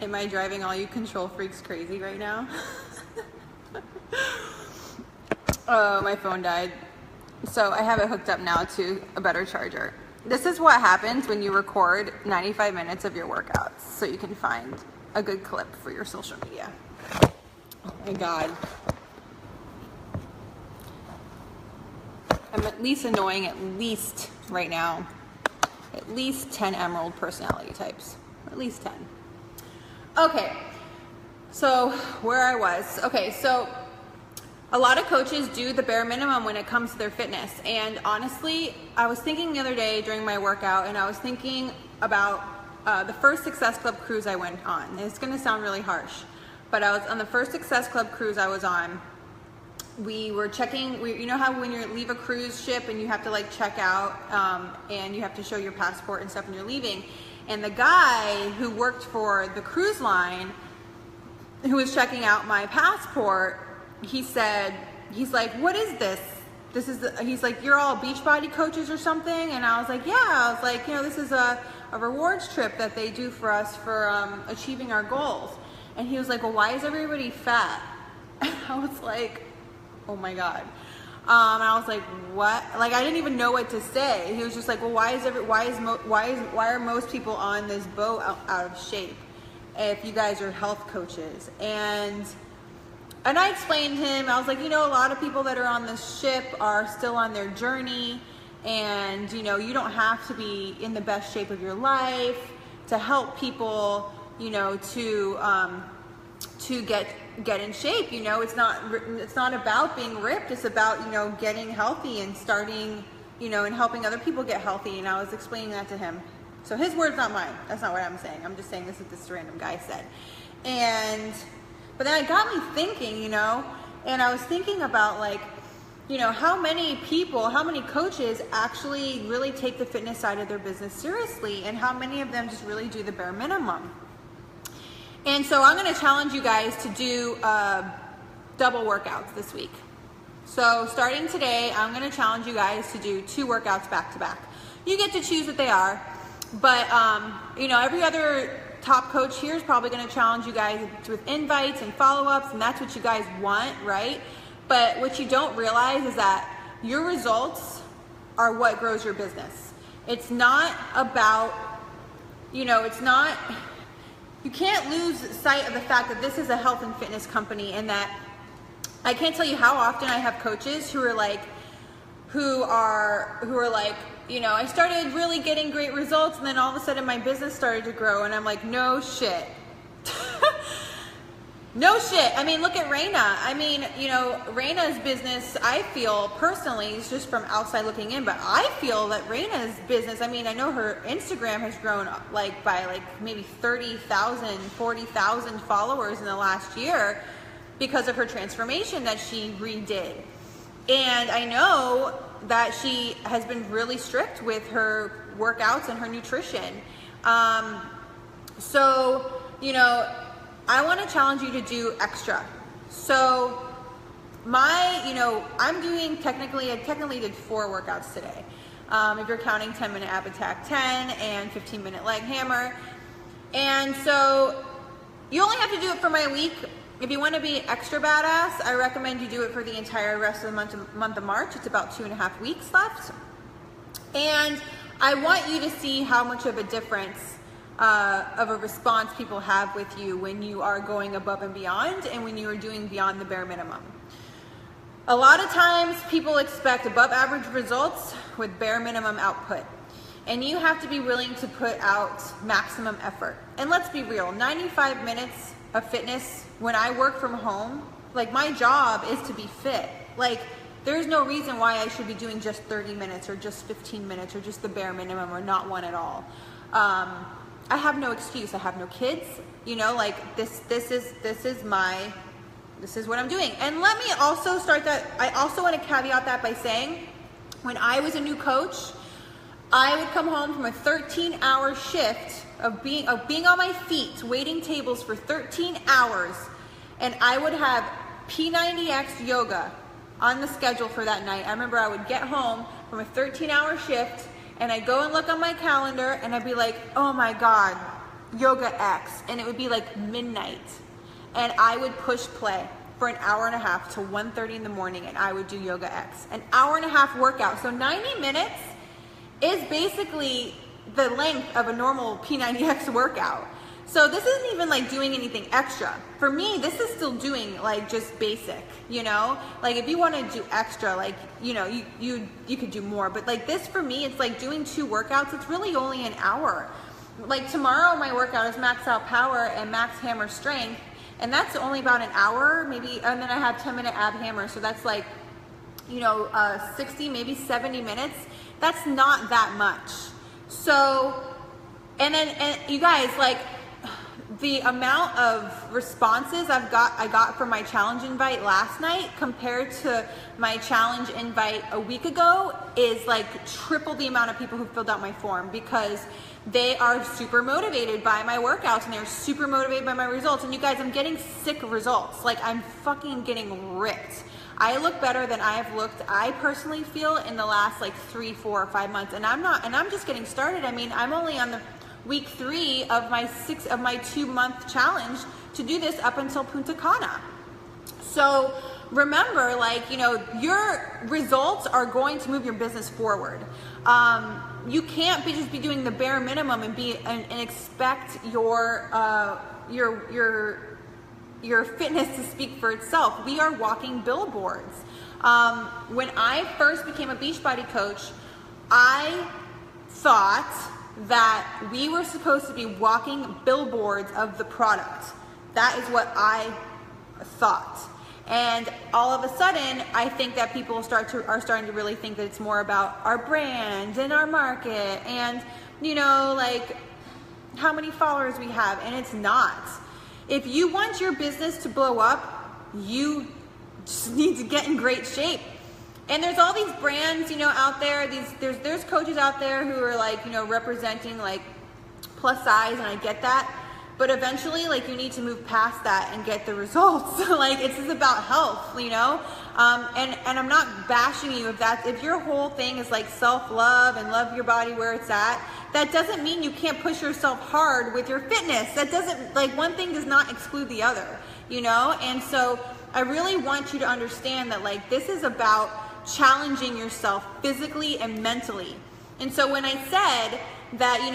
Am I driving all you control freaks crazy right now? Oh, my phone died. So I have it hooked up now to a better charger. This is what happens when you record 95 minutes of your workouts so you can find a good clip for your social media. Oh my God. I'm at least annoying right now. At least 10 emerald personality types. At least 10. Okay, so where I was. Okay, so a lot of coaches do the bare minimum when it comes to their fitness. And honestly, I was thinking the other day during my workout, and I was thinking about the first Success Club cruise I went on. And it's gonna sound really harsh, but I was on the first Success Club cruise I was on. We were checking, you know how when you leave a cruise ship and you have to like check out and you have to show your passport and stuff when you're leaving. And the guy who worked for the cruise line, who was checking out my passport, he said, he's like, what is this? He's like, you're all Beachbody coaches or something? And I was like, yeah. I was like, you know, this is a rewards trip that they do for us for achieving our goals. And he was like, well, why is everybody fat? I was like, oh my God. And I was like, what? Like, I didn't even know what to say. He was just like, well, why are most people on this boat out of shape if you guys are health coaches? And I explained to him, I was like, you know, a lot of people that are on this ship are still on their journey, and you know, you don't have to be in the best shape of your life to help people, you know, to get in shape. You know, it's not about being ripped. It's about, you know, getting healthy and starting, you know, and helping other people get healthy. And I was explaining that to him. So his words, not mine. That's not what I'm saying. I'm just saying this is what this random guy said. But then it got me thinking, you know, and I was thinking about, like, you know, how many people, how many coaches actually really take the fitness side of their business seriously, and how many of them just really do the bare minimum. And so I'm going to challenge you guys to do double workouts this week. So starting today, I'm going to challenge you guys to do 2 workouts back to back. You get to choose what they are, but you know, every other top coach here is probably going to challenge you guys with invites and follow-ups, and that's what you guys want, right? But what you don't realize is that your results are what grows your business. It's not about, you know, you can't lose sight of the fact that this is a health and fitness company, and that I can't tell you how often I have coaches who are like, you know, I started really getting great results, and then all of a sudden my business started to grow, and I'm like, no shit. No shit. I mean, look at Raina. I mean, you know, Raina's business, I feel personally, is just from outside looking in, but I feel that Raina's business, I mean, I know her Instagram has grown like by like maybe 30,000, 40,000 followers in the last year because of her transformation that she redid. And I know that she has been really strict with her workouts and her nutrition. So, you know, I want to challenge you to do extra. So you know, I technically did 4 workouts today. If you're counting 10-minute ab attack 10 and 15-minute leg hammer. And so you only have to do it for my week. If you want to be extra badass, I recommend you do it for the entire rest of the month of March. It's about 2.5 weeks left. And I want you to see how much of a difference of a response people have with you when you are going above and beyond, and when you are doing beyond the bare minimum. A lot of times people expect above average results with bare minimum output, and you have to be willing to put out maximum effort. And let's be real, 95 minutes of fitness when I work from home, like, my job is to be fit. Like, there's no reason why I should be doing just 30 minutes or just 15 minutes or just the bare minimum or not one at all. I have no excuse. I have no kids, you know, like this is what I'm doing. And let me also start that. I also want to caveat that by saying, when I was a new coach, I would come home from a 13-hour shift of being on my feet, waiting tables for 13 hours, and I would have P90X yoga on the schedule for that night. I remember I would get home from a 13-hour shift, and I'd go and look on my calendar, and I'd be like, oh my God, yoga X, and it would be like midnight, and I would push play for an hour and a half till 1:30 in the morning, and I would do yoga X, an hour and a half workout. So 90 minutes is basically the length of a normal P90X workout. So this isn't even like doing anything extra. For me, this is still doing like just basic, you know? Like if you want to do extra, like, you know, you could do more. But like this for me, it's like doing 2 workouts. It's really only an hour. Like tomorrow my workout is max out power and max hammer strength. And that's only about an hour, maybe, and then I have 10-minute ab hammer. So that's like, you know, 60, maybe 70 minutes. That's not that much. So, and you guys, like, the amount of responses I got from my challenge invite last night compared to my challenge invite a week ago is like triple the amount of people who filled out my form, because they are super motivated by my workouts and they're super motivated by my results. And you guys, I'm getting sick results. Like I'm fucking getting ripped. I look better than I have looked, I personally feel, in the last like 3, 4, or 5 months. And I'm just getting started. I mean, I'm only on the week 3 of my 2-month challenge to do this up until Punta Cana. So remember, like, you know, your results are going to move your business forward. You can't just be doing the bare minimum and expect your fitness to speak for itself. We are walking billboards. When I first became a Beachbody coach, I thought that we were supposed to be walking billboards of the product. That is what I thought. And all of a sudden, I think that people are starting to really think that it's more about our brand and our market and, you know, like how many followers we have, and it's not. If you want your business to blow up, you just need to get in great shape. And there's all these brands, you know, out there. There's coaches out there who are like, you know, representing like plus size, and I get that. But eventually, like, you need to move past that and get the results. Like, it's just about health, you know? And I'm not bashing you if your whole thing is like self-love and love your body where it's at. That doesn't mean you can't push yourself hard with your fitness. That doesn't, like, one thing does not exclude the other, you know? And so I really want you to understand that, like, this is about challenging yourself physically and mentally. And so when I said that, you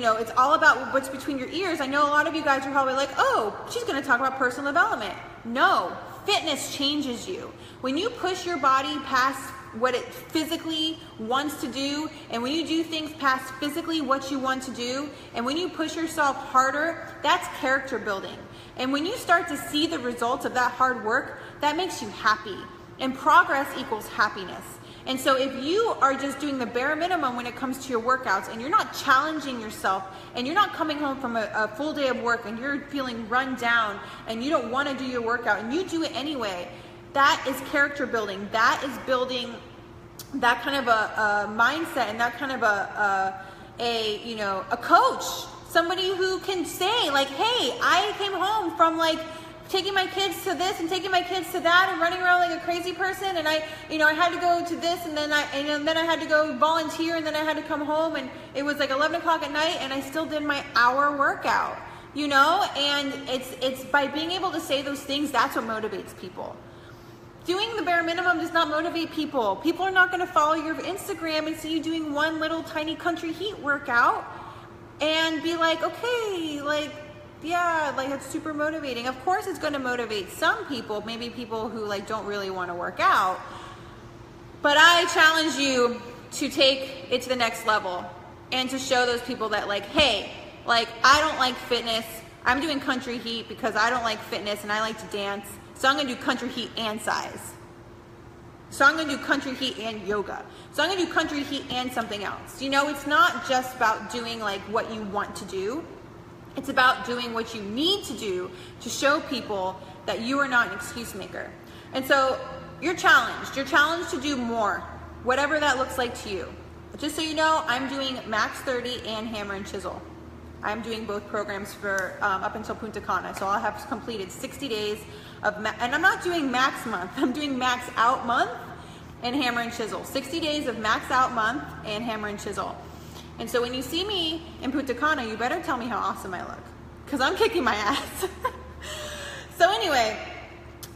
know, it's all about what's between your ears, I know a lot of you guys are probably like, oh, she's going to talk about personal development. No, fitness changes you. When you push your body past what it physically wants to do, and when you do things past physically what you want to do, and when you push yourself harder, that's character building. And when you start to see the results of that hard work, that makes you happy. And progress equals happiness. And so if you are just doing the bare minimum when it comes to your workouts, and you're not challenging yourself, and you're not coming home from a full day of work and you're feeling run down and you don't want to do your workout and you do it anyway, that is character building. That is building that kind of a mindset, and that kind of a coach, somebody who can say like, hey, I came home from like taking my kids to this and taking my kids to that and running around like a crazy person, and I had to go to this, and then I had to go volunteer, and then I had to come home, and it was like 11 o'clock at night, and I still did my hour workout, you know? And it's by being able to say those things, that's what motivates people. Doing the bare minimum does not motivate people. People are not going to follow your Instagram and see you doing one little tiny country heat workout and be like, okay, like, yeah, like, it's super motivating. Of course it's going to motivate some people, maybe people who like don't really want to work out. But I challenge you to take it to the next level and to show those people that, like, hey, like, I don't like fitness. I'm doing country heat because I don't like fitness and I like to dance. So I'm going to do country heat and size. So I'm going to do country heat and yoga. So I'm going to do country heat and something else. You know, it's not just about doing like what you want to do. It's about doing what you need to do to show people that you are not an excuse maker. And so you're challenged to do more, whatever that looks like to you. But just so you know, I'm doing Max 30 and Hammer and Chisel. I'm doing both programs for up until Punta Cana. So I'll have completed 60 days of, and I'm not doing max month, I'm doing max out month and Hammer and Chisel. 60 days of max out month and Hammer and Chisel. And so when you see me in Punta Cana, you better tell me how awesome I look, because I'm kicking my ass. So anyway,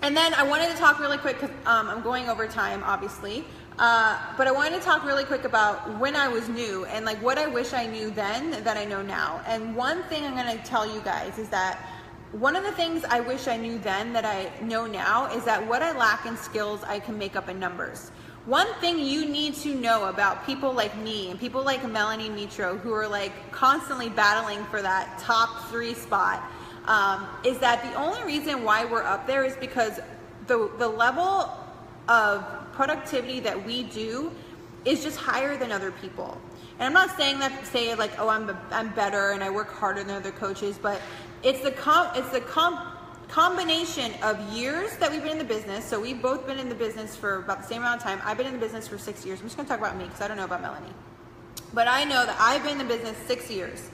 and then I wanted to talk really quick, because I'm going over time, obviously. But I wanted to talk really quick about when I was new and like what I wish I knew then that I know now. And one thing I'm going to tell you guys is that one of the things I wish I knew then that I know now is that what I lack in skills, I can make up in numbers. One thing you need to know about people like me and people like Melanie Mitro, who are like constantly battling for that top 3 spot, is that the only reason why we're up there is because the level of productivity that we do is just higher than other people. And I'm not saying that to say like, oh, I'm better and I work harder than other coaches, but it's the combination of years that we've been in the business. So we've both been in the business for about the same amount of time. I've been in the business for 6 years. I'm just gonna talk about me because I don't know about Melanie. But I know that I've been in the business 6 years.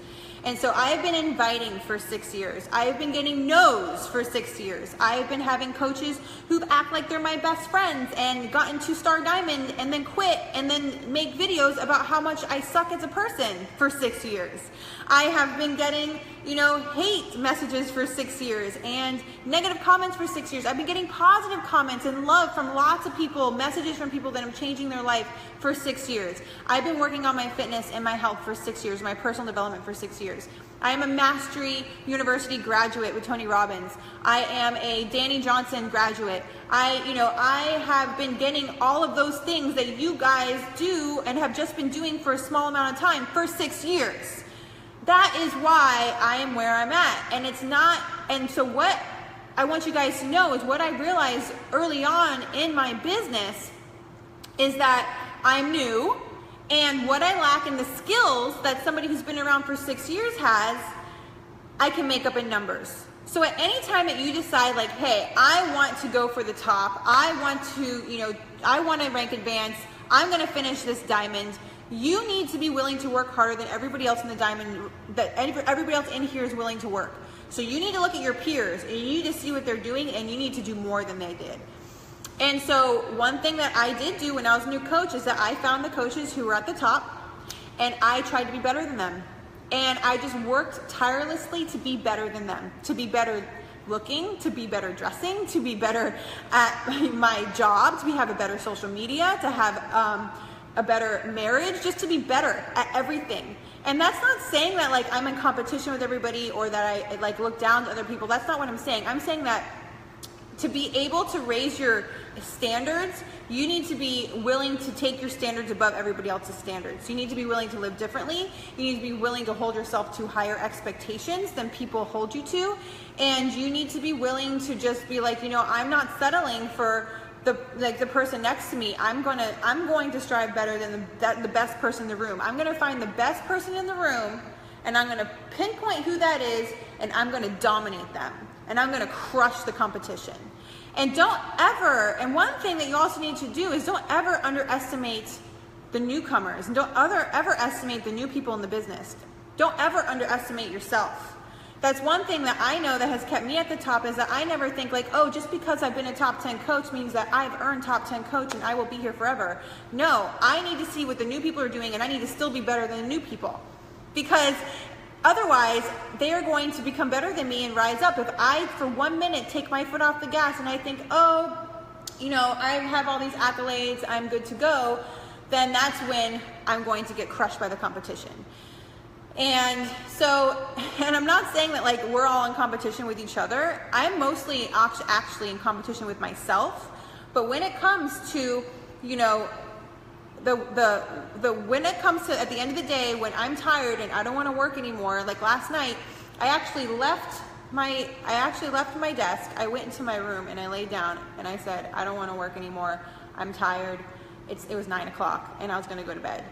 And so I've been inviting for 6 years. I've been getting no's for 6 years. I've been having coaches who act like they're my best friends and gotten to Star Diamond and then quit and then make videos about how much I suck as a person for 6 years. I have been getting, hate messages for 6 years and negative comments for 6 years. I've been getting positive comments and love from lots of people, messages from people that are changing their life for 6 years. I've been working on my fitness and my health for 6 years, my personal development for 6 years. I am a Mastery University graduate with Tony Robbins. I am a Danny Johnson graduate. I have been getting all of those things that you guys do and have just been doing for a small amount of time for 6 years. That is why I am where I'm at. And it's not, and so what I want you guys to know is what I realized early on in my business is that I'm new, and what I lack in the skills that somebody who's been around for 6 years has, I can make up in numbers. So at any time that you decide like, hey, I want to go for the top, I want to rank advance, I'm gonna finish this diamond, you need to be willing to work harder than everybody else in the diamond, that everybody else in here is willing to work. So you need to look at your peers and you need to see what they're doing and you need to do more than they did. And so one thing that I did do when I was a new coach is that I found the coaches who were at the top and I tried to be better than them. And I just worked tirelessly to be better than them, to be better looking, to be better dressing, to be better at my job, to have a better social media, to have a better marriage, just to be better at everything. And that's not saying that like I'm in competition with everybody or that I like look down to other people. That's not what I'm saying. I'm saying that to be able to raise your standards, you need to be willing to take your standards above everybody else's standards. You need to be willing to live differently. You need to be willing to hold yourself to higher expectations than people hold you to. And you need to be willing to just be like, I'm not settling for the person next to me. I'm going to strive better than the best person in the room. I'm going to find the best person in the room and I'm going to pinpoint who that is and I'm going to dominate them. And I'm going to crush the competition. And don't ever, and one thing that you also need to do is don't ever underestimate the newcomers. And don't ever estimate the new people in the business. Don't ever underestimate yourself. That's one thing that I know that has kept me at the top is that I never think like, oh, just because I've been a top 10 coach means that I've earned top 10 coach and I will be here forever. No, I need to see what the new people are doing and I need to still be better than the new people. Because otherwise, they are going to become better than me and rise up. If I, for 1 minute, take my foot off the gas and I think, oh, I have all these accolades, I'm good to go, then that's when I'm going to get crushed by the competition. And so, and I'm not saying that like we're all in competition with each other. I'm mostly actually in competition with myself. But when it comes to, when it comes to at the end of the day when I'm tired and I don't want to work anymore, like last night, I actually left my desk. I went into my room and I laid down and I said, I don't want to work anymore. I'm tired. It was 9 o'clock and I was going to go to bed.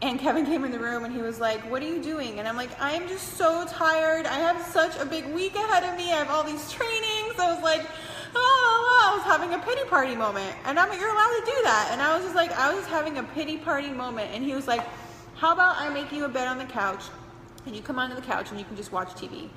And Kevin came in the room and he was like, what are you doing? And I'm like, I am just so tired. I have such a big week ahead of me. I have all these trainings. I was like, I was having a pity party moment. And I'm like, you're allowed to do that. And I was just like, I was having a pity party moment. And he was like, how about I make you a bed on the couch and you come onto the couch and you can just watch TV.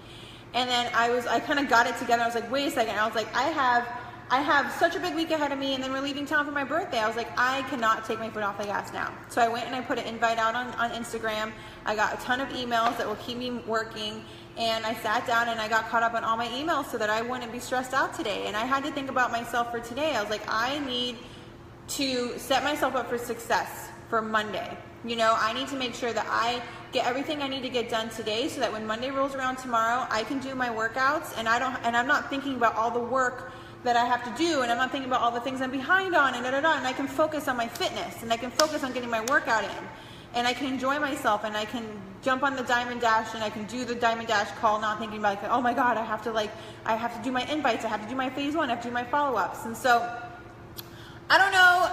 And then I kind of got it together. I was like, wait a second. I was like, I I have such a big week ahead of me, and then we're leaving town for my birthday. I was like, I cannot take my foot off the gas now. So I went and I put an invite out on Instagram. I got a ton of emails that will keep me working, and I sat down and I got caught up on all my emails so that I wouldn't be stressed out today. And I had to think about myself for today. I was like, I need to set myself up for success for Monday. You know, I need to make sure that I get everything I need to get done today so that when Monday rolls around tomorrow, I can do my workouts, and I'm not thinking about all the work that I have to do, and I'm not thinking about all the things I'm behind on, and and I can focus on my fitness, and I can focus on getting my workout in, and I can enjoy myself, and I can jump on the Diamond Dash, and I can do the Diamond Dash call, not thinking about like, oh my God, I have to do my invites, I have to do my phase 1, I have to do my follow-ups. And so I don't know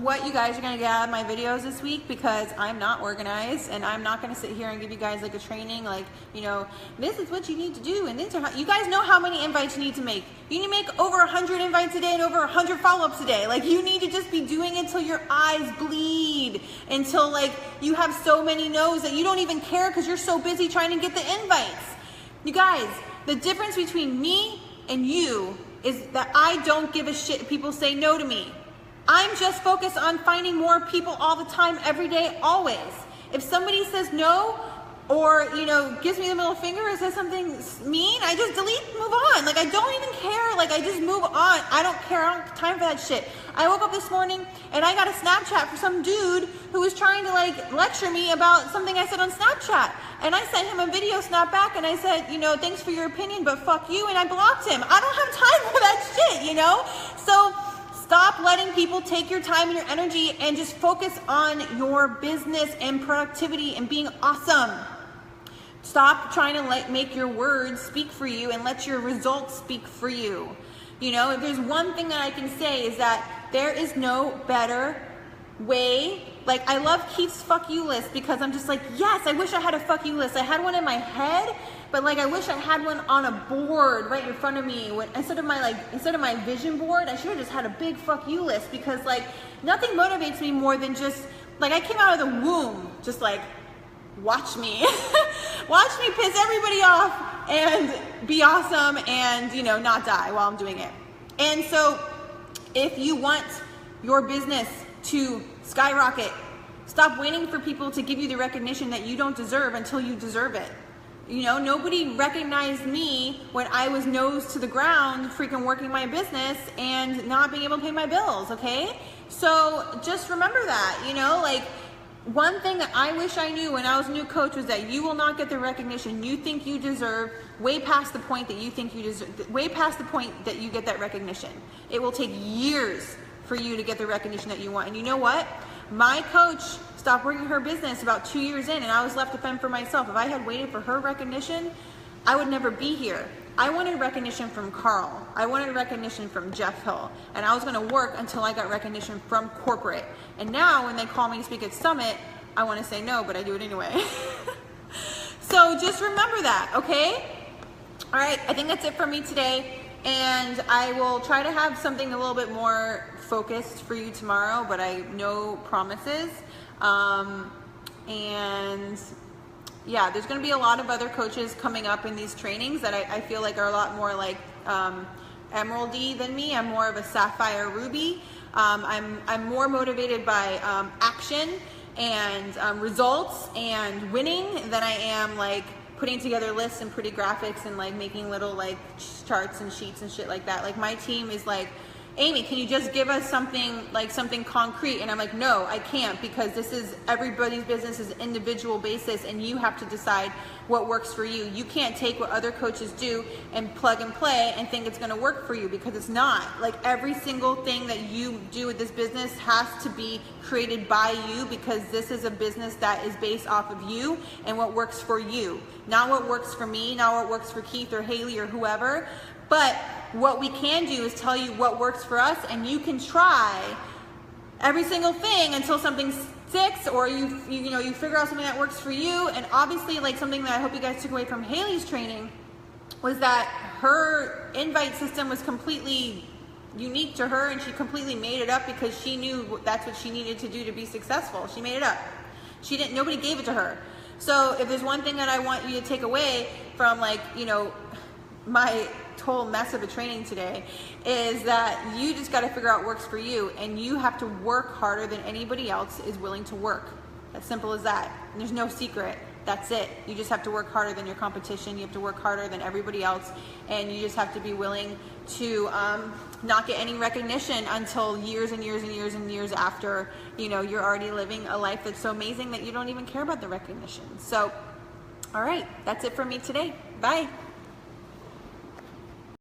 what you guys are going to get out of my videos this week, because I'm not organized, and I'm not going to sit here and give you guys like a training like, you know, this is what you need to do, and these are how, you guys know how many invites you need to make. You need to make over 100 invites a day and over 100 follow-ups a day. Like, you need to just be doing it until your eyes bleed, until like you have so many no's that you don't even care because you're so busy trying to get the invites. You guys, the difference between me and you is that I don't give a shit if people say no to me. I'm just focused on finding more people all the time, every day, always. If somebody says no, or, you know, gives me the middle finger or says something mean, I just delete, move on. Like, I don't even care. Like, I just move on. I don't care. I don't have time for that shit. I woke up this morning and I got a Snapchat for some dude who was trying to like lecture me about something I said on Snapchat. And I sent him a video snap back and I said, you know, thanks for your opinion, but fuck you. And I blocked him. I don't have time for that shit, you know? So stop letting people take your time and your energy, and just focus on your business and productivity and being awesome. Stop trying to make your words speak for you and let your results speak for you. You know, if there's one thing that I can say is that there is no better way. Like, I love Keith's fuck you list, because I'm just like, yes, I wish I had a fuck you list. I had one in my head, but like, I wish I had one on a board right in front of me. Instead of my vision board, I should have just had a big fuck you list, because like, nothing motivates me more than just like, I came out of the womb just like, watch me watch me piss everybody off and be awesome, and, you know, not die while I'm doing it. And so if you want your business to skyrocket, stop waiting for people to give you the recognition that you don't deserve until you deserve it. You know, nobody recognized me when I was nose to the ground freaking working my business and not being able to pay my bills, okay? So just remember that, you know, like, one thing that I wish I knew when I was a new coach was that you will not get the recognition you think you deserve way past the point that you think you deserve, way past the point that you get that recognition. It will take years for you to get the recognition that you want. And you know what? My coach stopped working her business about 2 years in, and I was left to fend for myself. If I had waited for her recognition, I would never be here. I wanted recognition from Carl. I wanted recognition from Jeff Hill. And I was going to work until I got recognition from corporate. And now when they call me to speak at Summit, I want to say no, but I do it anyway. So just remember that, okay? All right, I think that's it for me today. And I will try to have something a little bit more focused for you tomorrow, but I no promises. And yeah, there's going to be a lot of other coaches coming up in these trainings that I feel like are a lot more like emeraldy than me. I'm more of a sapphire ruby. I'm more motivated by action and results and winning than I am like putting together lists and pretty graphics and like making little like charts and sheets and shit like that. Like, my team is like, Amy, can you just give us something, like something concrete? And I'm like, no, I can't, because this is everybody's business is individual basis, and you have to decide what works for you. You can't take what other coaches do and plug and play and think it's going to work for you, because it's not. Like, every single thing that you do with this business has to be created by you, because this is a business that is based off of you and what works for you, not what works for me, not what works for Keith or Haley or whoever. But what we can do is tell you what works for us, and you can try every single thing until something sticks, or you figure out something that works for you. And obviously, like, something that I hope you guys took away from Haley's training was that her invite system was completely unique to her, and she completely made it up because she knew that's what she needed to do to be successful. She made it up. Nobody gave it to her. So if there's one thing that I want you to take away from, like, you know, my total mess of a training today is that you just got to figure out what works for you, and you have to work harder than anybody else is willing to work. As simple as that. And there's no secret. That's it. You just have to work harder than your competition. You have to work harder than everybody else, and you just have to be willing to not get any recognition until years and years and years and years after, you know, you're already living a life that's so amazing that you don't even care about the recognition. So, all right, that's it for me today. Bye.